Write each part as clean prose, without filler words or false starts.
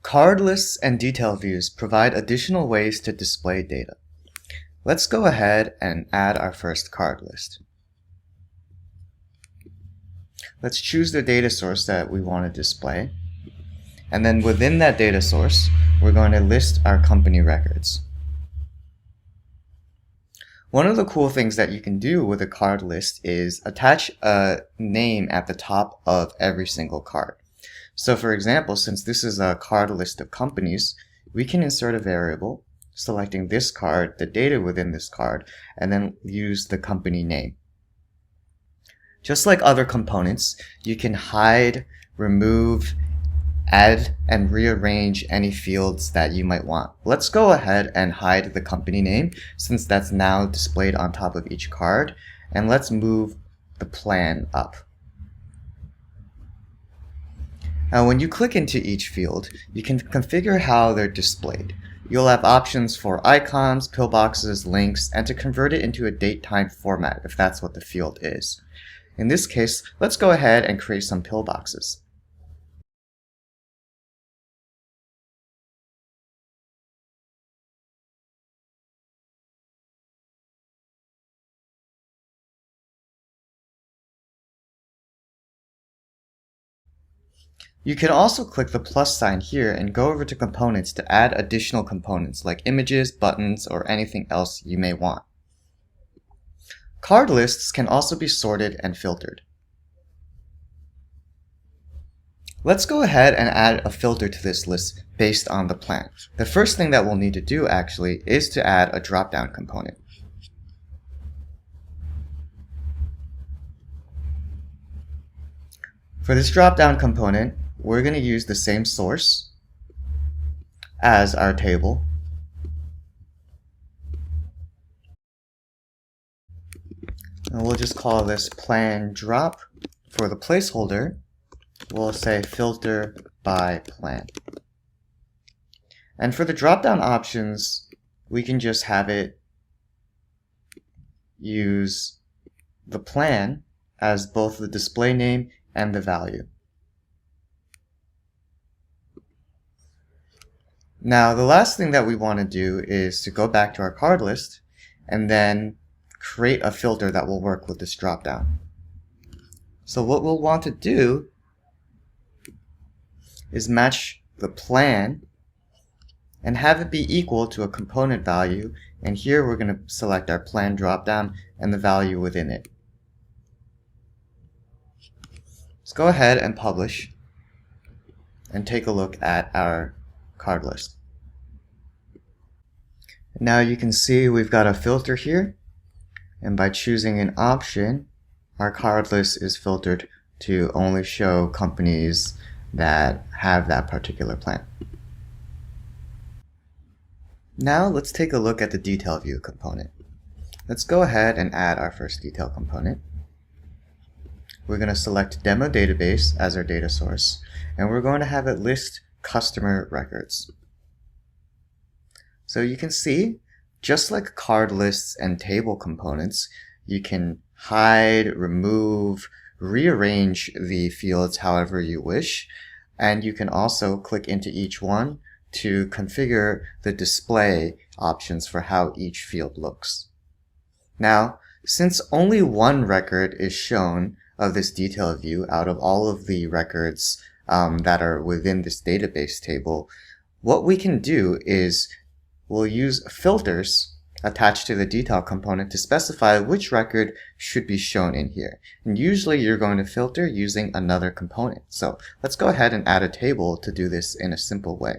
Card lists and detail views provide additional ways to display data. Let's go ahead and add our first card list. Let's choose the data source that we want to display. And then within that data source, we're going to list our company records. One of the cool things that you can do with a card list is attach a name at the top of every single card. So for example, since this is a card list of companies, we can insert a variable selecting this card, the data within this card, and then use the company name. Just like other components, you can hide, remove, add, and rearrange any fields that you might want. Let's go ahead and hide the company name since that's now displayed on top of each card, and let's move the plan up. Now when you click into each field, you can configure how they're displayed. You'll have options for icons, pillboxes, links, and to convert it into a date-time format if that's what the field is. In this case, let's go ahead and create some pillboxes. You can also click the plus sign here and go over to components to add additional components like images, buttons, or anything else you may want. Card lists can also be sorted and filtered. Let's go ahead and add a filter to this list based on the plan. The first thing that we'll need to do actually is to add a drop-down component. For this drop-down component, we're going to use the same source as our table. And we'll just call this plan drop. For the placeholder, we'll say filter by plan. And for the drop-down options, we can just have it use the plan as both the display name and the value. Now the last thing that we want to do is to go back to our card list and then create a filter that will work with this drop-down. So what we'll want to do is match the plan and have it be equal to a component value, and here we're going to select our plan drop-down and the value within it. Let's go ahead and publish and take a look at our card list. Now you can see we've got a filter here, and by choosing an option, our card list is filtered to only show companies that have that particular plan. Now let's take a look at the detail view component. Let's go ahead and add our first detail component. We're going to select demo database as our data source, and we're going to have it list customer records. So you can see, just like card lists and table components, you can hide, remove, rearrange the fields however you wish, and you can also click into each one to configure the display options for how each field looks. Now, since only one record is shown of this detail view out of all of the records that are within this database table, what we can do is we'll use filters attached to the detail component to specify which record should be shown in here. And usually you're going to filter using another component. So let's go ahead and add a table to do this in a simple way.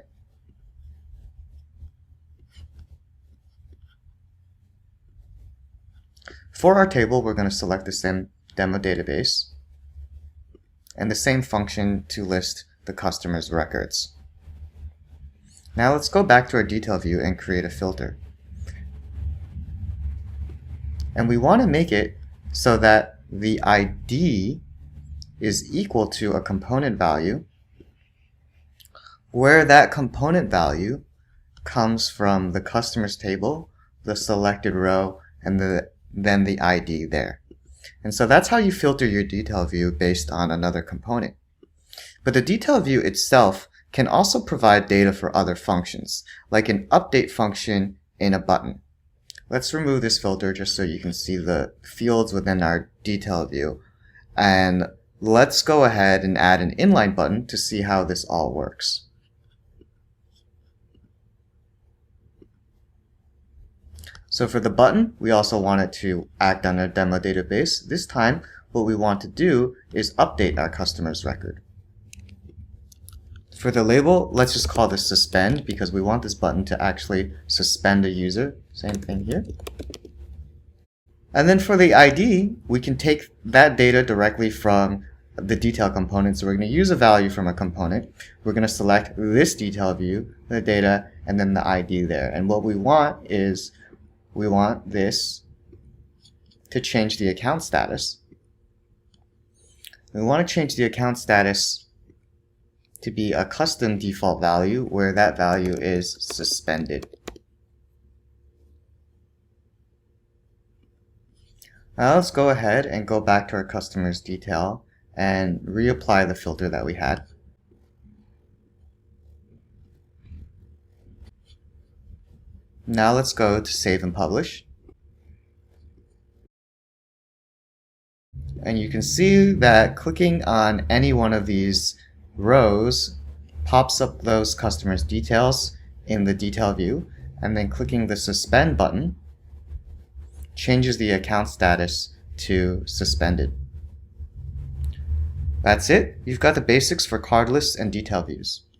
For our table, we're going to select the same demo database and the same function to list the customer's records. Now let's go back to our detail view and create a filter. And we want to make it so that the ID is equal to a component value where that component value comes from the customer's table, the selected row, and then the ID there. And so that's how you filter your detail view based on another component. But the detail view itself can also provide data for other functions, like an update function in a button. Let's remove this filter just so you can see the fields within our detail view. And let's go ahead and add an inline button to see how this all works. So for the button, we also want it to act on a demo database. This time, what we want to do is update our customer's record. For the label, let's just call this suspend because we want this button to actually suspend a user. Same thing here. And then for the ID, we can take that data directly from the detail component. So we're going to use a value from a component. We're going to select this detail view, the data, and then the ID there. And what we want is we want this to change the account status. We want to change the account status to be a custom default value where that value is suspended. Now let's go ahead and go back to our customer's detail and reapply the filter that we had. Now let's go to save and publish. And you can see that clicking on any one of these rows pops up those customers' details in the detail view, and then clicking the suspend button changes the account status to suspended. That's it. You've got the basics for card lists and detail views.